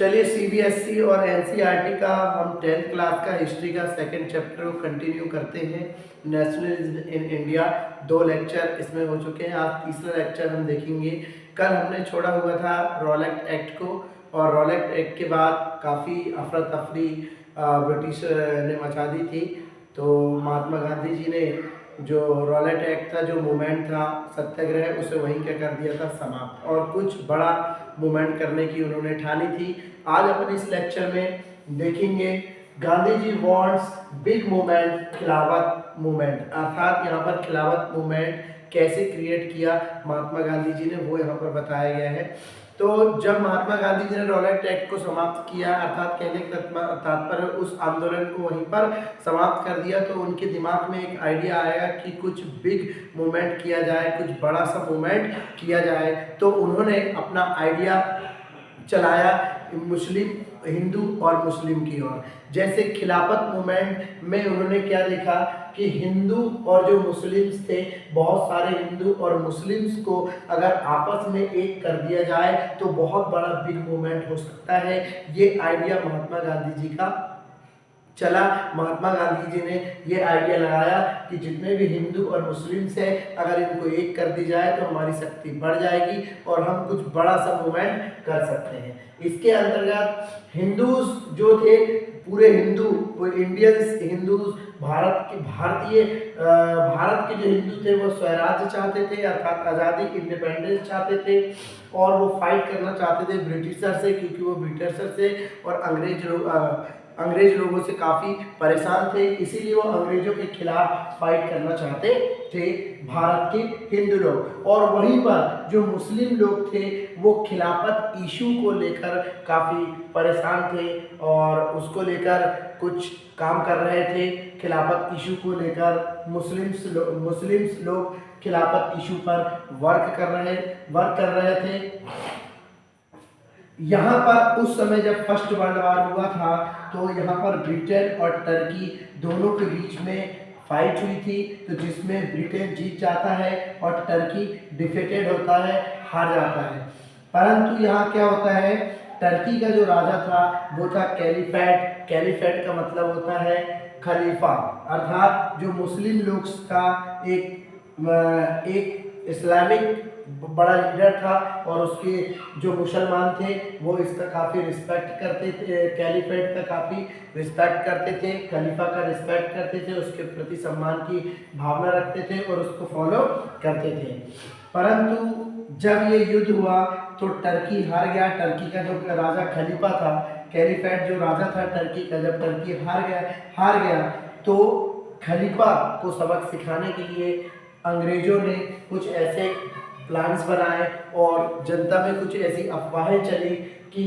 चलिए सीबीएसई और एनसीईआरटी का हम 10th क्लास का हिस्ट्री का सेकंड चैप्टर को कंटिन्यू करते हैं। नेशनलिज्म इन इंडिया 2 लेक्चर इसमें हो चुके हैं। आज तीसरा लेक्चर हम देखेंगे। कल हमने छोड़ा हुआ था रॉलेट एक्ट को, और रॉलेट एक्ट के बाद काफ़ी अफरा तफरी ब्रिटिश ने मचा दी थी। तो महात्मा गांधी जी ने जो रॉलेट एक्ट था, जो मूवमेंट था सत्याग्रह, उसे वहीं क्या कर दिया था, समाप्त, और कुछ बड़ा मूवमेंट करने की उन्होंने ठानी थी। आज अपन इस लेक्चर में देखेंगे Gandhi ji wants big movement, खिलाफत मूवमेंट, अर्थात यहाँ पर खिलाफत मूवमेंट कैसे क्रिएट किया महात्मा गांधी जी ने, वो यहाँ पर बताया गया है। तो जब महात्मा गांधी जी ने रॉलेट एक्ट को समाप्त किया, अर्थात कहने का तात्पर्य उस आंदोलन को वहीं पर समाप्त कर दिया, तो उनके दिमाग में एक आइडिया आया कि कुछ बिग मूवमेंट किया जाए, कुछ बड़ा सा मूवमेंट किया जाए। तो उन्होंने अपना आइडिया चलाया मुस्लिम, हिंदू और मुस्लिम की ओर। जैसे खिलाफत मूवमेंट में उन्होंने क्या देखा कि हिंदू और जो मुस्लिम्स थे, बहुत सारे हिंदू और मुस्लिम्स को अगर आपस में एक कर दिया जाए तो बहुत बड़ा बिग मूवमेंट हो सकता है। ये आइडिया महात्मा गांधी जी का चला। महात्मा गांधी जी ने ये आइडिया लगाया कि जितने भी हिंदू और मुस्लिम्स हैं, अगर इनको एक कर दी जाए तो हमारी शक्ति बढ़ जाएगी और हम कुछ बड़ा सा मूवमेंट कर सकते हैं। इसके अंतर्गत हिंदूज जो थे, पूरे हिंदू, इंडियंस हिंदूज, भारत के जो हिंदू थे वो स्वराज्य चाहते थे, अर्थात आज़ादी, इंडिपेंडेंस चाहते थे, और वो फाइट करना चाहते थे ब्रिटिशर से, क्योंकि वो ब्रिटिशर से और अंग्रेज लोगों से काफ़ी परेशान थे। इसीलिए वो अंग्रेजों के खिलाफ फाइट करना चाहते थे भारत के हिंदू लोग। और वहीं पर जो मुस्लिम लोग थे वो खिलाफत इशू को लेकर काफ़ी परेशान थे और उसको लेकर कुछ काम कर रहे थे। खिलाफत इशू को लेकर मुस्लिम्स लोग खिलाफत इशू पर वर्क कर रहे थे। यहाँ पर उस समय जब फर्स्ट वर्ल्ड वार हुआ था, तो यहाँ पर ब्रिटेन और टर्की दोनों के बीच में फाइट हुई थी, तो जिसमें ब्रिटेन जीत जाता है और टर्की डिफीटेड होता है, हार जाता है। परंतु यहाँ क्या होता है, टर्की का जो राजा था वो था कैलिफेट। कैलिफेट का मतलब होता है खलीफा, अर्थात जो मुस्लिम लोग का एक इस्लामिक बड़ा लीडर था, और उसके जो मुसलमान थे वो इसका काफ़ी रिस्पेक्ट करते थे, कैलिफेट का काफ़ी रिस्पेक्ट करते थे, खलीफा का रिस्पेक्ट करते थे, उसके प्रति सम्मान की भावना रखते थे और उसको फॉलो करते थे। परंतु जब ये युद्ध हुआ तो टर्की हार गया। टर्की का जो राजा खलीफा था, कैलिफेट जो राजा था टर्की का, जब टर्की हार गया तो खलीफा को सबक सिखाने के लिए अंग्रेजों ने कुछ ऐसे प्लान्स बनाए और जनता में कुछ ऐसी अफवाहें चली कि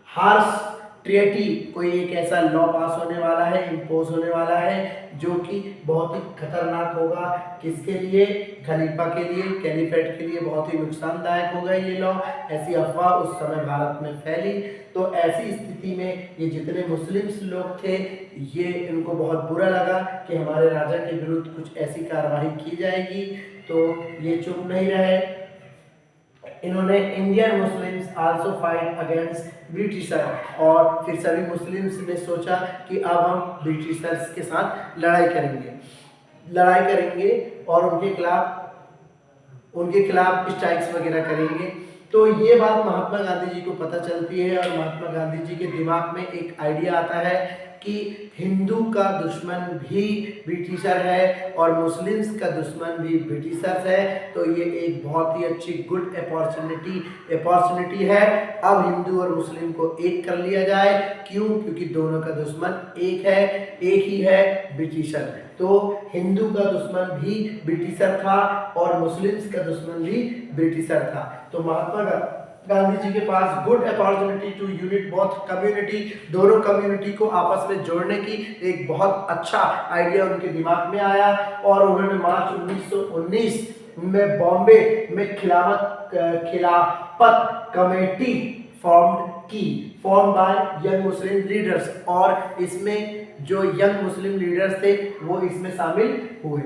हार्स ट्रिएटी, कोई एक ऐसा लॉ पास होने वाला है, इम्पोज होने वाला है, जो कि बहुत ही खतरनाक होगा। किसके लिए? खलीफा के लिए, कैलिफेट के लिए बहुत ही नुकसानदायक होगा ये लॉ। ऐसी अफवाह उस समय भारत में फैली। तो ऐसी स्थिति में ये जितने मुस्लिम्स लोग थे, ये इनको बहुत बुरा लगा कि हमारे राजा के विरुद्ध कुछ ऐसी कार्रवाई की जाएगी, तो ये चुप नहीं रहे। इन्होंने Indian Muslims also fight against britisher, और फिर सभी मुस्लिम्स ने सोचा कि अब हम ब्रिटिशर्स के साथ लड़ाई करेंगे और उनके खिलाफ स्ट्राइक्स वगैरह करेंगे। तो ये बात महात्मा गांधी जी को पता चलती है और महात्मा गांधी जी के दिमाग में एक आइडिया आता है कि हिंदू का दुश्मन भी ब्रिटिशर है और मुस्लिम्स का दुश्मन भी ब्रिटिशर्स है, तो ये एक बहुत ही अच्छी गुड अपॉर्चुनिटी है। अब हिंदू और मुस्लिम को एक कर लिया जाए। क्यों? क्योंकि दोनों का दुश्मन एक ही है, ब्रिटिशर। तो हिंदू का दुश्मन भी ब्रिटिशर था और मुस्लिम्स का दुश्मन भी ब्रिटिशर था। तो महात्मा गांधी जी के पास good opportunity to unite both community, दोनों कम्युनिटी को आपस में जोड़ने की एक बहुत अच्छा आइडिया उनके दिमाग में आया, और उन्होंने मार्च 1919 में बॉम्बे में खिलाफत committee form by young Muslim leaders, और इसमें जो यंग मुस्लिम लीडर्स थे वो इसमें शामिल हुए।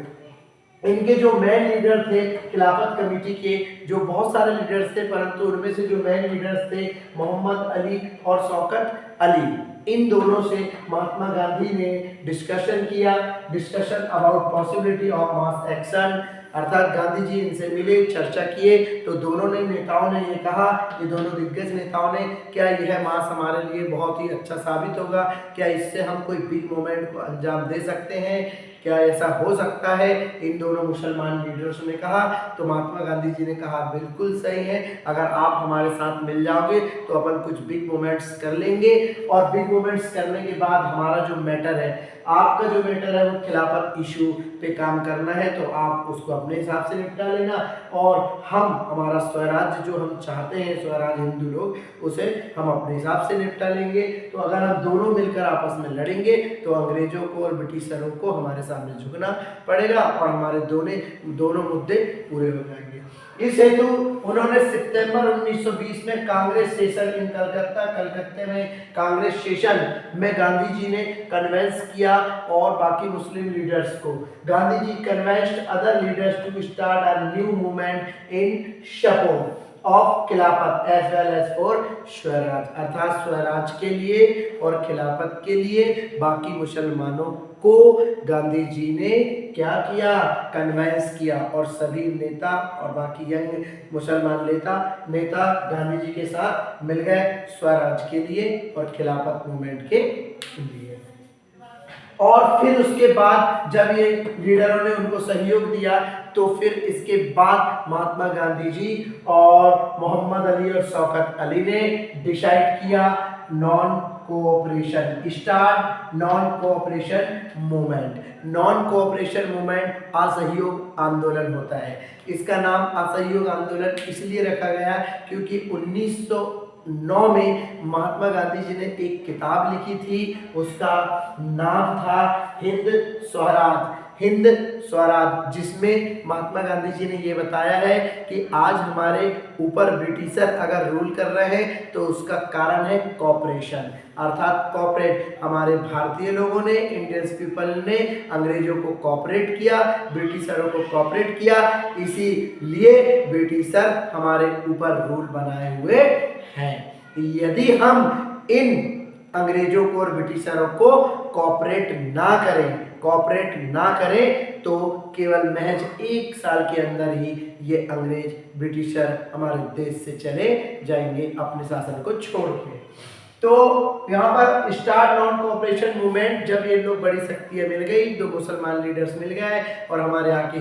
इनके जो मेन लीडर थे खिलाफत कमेटी के, जो बहुत सारे लीडर्स थे, परंतु उनमें से जो मेन लीडर्स थे मोहम्मद अली और शौकत अली, इन दोनों से महात्मा गांधी ने डिस्कशन किया, discussion about possibility of mass action. अर्थात गांधी जी इनसे मिले, चर्चा किए, तो दोनों ने नेताओं ने ये कहा, ये दोनों दिग्गज नेताओं ने, क्या यह मास हमारे लिए बहुत ही अच्छा साबित होगा, क्या इससे हम कोई बिग मूवमेंट को अंजाम दे सकते हैं, क्या ऐसा हो सकता है, इन दोनों मुसलमान लीडर्स ने कहा। तो महात्मा गांधी जी ने कहा बिल्कुल सही है, अगर आप हमारे साथ मिल जाओगे तो अपन कुछ बिग मूवमेंट्स कर लेंगे, और बिग मूवमेंट्स करने के बाद हमारा जो मैटर है, आपका जो मैटर है वो खिलाफत इशू पे काम करना है, तो आप उसको अपने हिसाब से निपटा लेना, और हम हमारा स्वराज्य जो हम चाहते हैं, स्वराज हिंदू लोग, उसे हम अपने हिसाब से निपटा लेंगे। तो अगर हम दोनों मिलकर आपस में लड़ेंगे तो अंग्रेजों को और ब्रिटिशरों को हमारे सामने झुकना पड़ेगा, और हमारे दोनों मुद्दे पूरे हो जाएंगे। इस हेतु उन्होंने सितंबर 1920 में कांग्रेस सेशन इन कलकत्ते में कांग्रेस सेशन में गांधी जी ने कन्वेंस किया, और बाकी मुस्लिम लीडर्स को Gandhi ji convinced other leaders to start a new movement in support of Khilafat as well as for swaraj. अर्थात स्वराज के लिए और खिलाफत के लिए बाकी मुसलमानों को गांधी जी ने क्या किया, कन्वेंस किया, और सभी नेता और बाकी यंग मुसलमान नेता गांधी जी के साथ मिल गए स्वराज के लिए और खिलाफत मूवमेंट के लिए। और फिर उसके बाद जब ये लीडरों ने उनको सहयोग दिया, तो फिर इसके बाद महात्मा गांधी जी और मोहम्मद अली और शौकत अली ने डिसाइड किया non cooperation, start non cooperation movement. Non cooperation movement असहयोग आंदोलन होता है। इसका नाम असहयोग आंदोलन इसलिए रखा गया क्योंकि 1909 में महात्मा गांधी जी ने एक किताब लिखी थी, उसका नाम था हिंद स्वराज, हिंद स्वराज, जिसमें महात्मा गांधी जी ने ये बताया है कि आज हमारे ऊपर ब्रिटिशर अगर रूल कर रहे हैं तो उसका कारण है कॉपरेशन, अर्थात कॉपरेट। हमारे भारतीय लोगों ने, इंडियंस पीपल ने अंग्रेजों को कॉपरेट किया, ब्रिटिशरों को कॉपरेट किया, इसीलिए ब्रिटिशर हमारे ऊपर रूल बनाए हुए हैं। यदि हम इन अंग्रेजों को और ब्रिटिशरों को कॉपरेट ना करें तो केवल महज 1 साल के अंदर ही ये अंग्रेज ब्रिटिशर हमारे देश से चले जाएंगे अपने शासन को छोड़ के। तो यहाँ पर स्टार्ट नॉन कोऑपरेशन मूवमेंट, जब ये लोग बड़ी शक्तियां मिल गई, 2 मुसलमान लीडर्स मिल गए और हमारे यहाँ के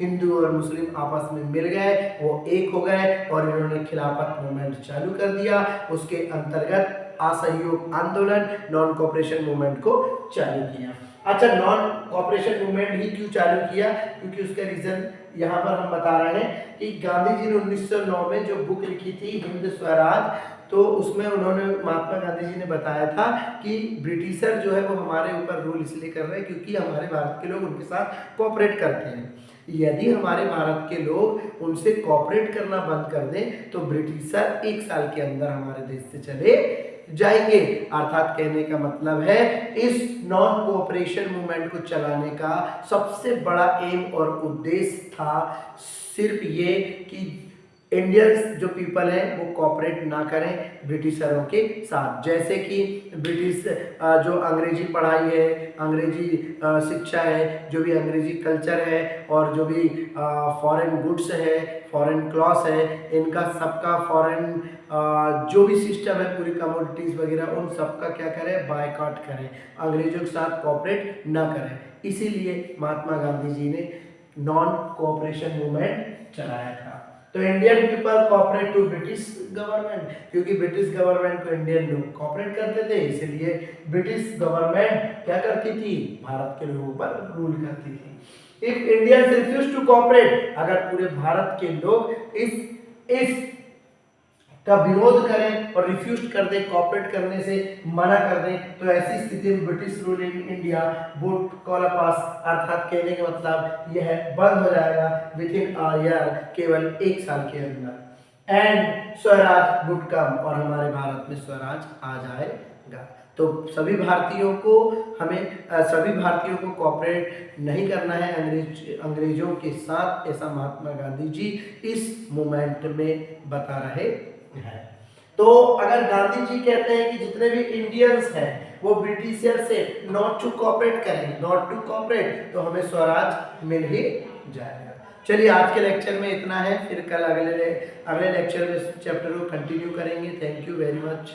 हिंदू और मुस्लिम आपस में मिल गए, वो एक हो गए और इन्होंने खिलाफत मूवमेंट चालू कर दिया। उसके अंतर्गत असहयोग आंदोलन नॉन कोऑपरेशन मूवमेंट को चालू किया। अच्छा, नॉन कोऑपरेशन मूवमेंट ही क्यों चालू किया? क्योंकि उसका रीजन यहाँ पर हम बता रहे हैं कि गांधी जी ने 1909 में जो बुक लिखी थी हिंद स्वराज, तो उसमें उन्होंने, महात्मा गांधी जी ने बताया था कि ब्रिटिशर जो है वो हमारे ऊपर रूल इसलिए कर रहे हैं क्योंकि हमारे भारत के लोग उनके साथ कोऑपरेट करते हैं। यदि हमारे भारत के लोग उनसे कोऑपरेट करना बंद कर दें तो ब्रिटिशर 1 साल के अंदर हमारे देश से चले जाएंगे। अर्थात कहने का मतलब है इस नॉन कोऑपरेशन मूवमेंट को चलाने का सबसे बड़ा एम और उद्देश्य था सिर्फ ये कि इंडियंस जो पीपल है वो कोऑपरेट ना करें ब्रिटिशरों के साथ। जैसे कि ब्रिटिश जो अंग्रेजी पढ़ाई है, अंग्रेजी शिक्षा है, जो भी अंग्रेजी कल्चर है और जो भी फॉरेन गुड्स है, फॉरेन क्लॉथ है, इनका सबका फॉरेन जो भी सिस्टम है, पूरी कमोडिटीज़ वगैरह, उन सबका क्या करें, बायकॉट करें, अंग्रेजों के साथ कोऑपरेट ना करें। इसीलिए महात्मा गांधी जी ने नॉन कोऑपरेशन मूवमेंट चलाया था। तो Indian people cooperate to British government, क्योंकि ब्रिटिश गवर्नमेंट को इंडियन लोग कोऑपरेट करते थे, इसलिए ब्रिटिश गवर्नमेंट क्या करती थी, भारत के लोगों पर रूल करती थी। If Indians refuse to cooperate, अगर पूरे भारत के लोग इस का विरोध करें और रिफ्यूज कर दें, कोऑपरेट करने से मना कर दें, तो ऐसी स्थिति में British rule in India would collapse, अर्थात कहने का मतलब यह बंद हो जाएगा विद इन अ ईयर, केवल 1 साल के अंदर, एंड स्वराज वुड कम, और हमारे भारत में स्वराज आ जाएगा। तो सभी भारतीयों को सभी भारतीयों को कॉपरेट नहीं करना है अंग्रेजों के साथ, ऐसा महात्मा गांधी जी इस मूवमेंट में बता रहे हैं। तो अगर गांधी जी कहते हैं कि जितने भी इंडियंस हैं वो ब्रिटिशर से नॉट टू कॉपरेट करें, नॉट टू कॉपरेट, तो हमें स्वराज मिल ही जाएगा। चलिए आज के लेक्चर में इतना है, फिर कल अगले लेक्चर में चैप्टर को कंटिन्यू करेंगे। Thank you very much.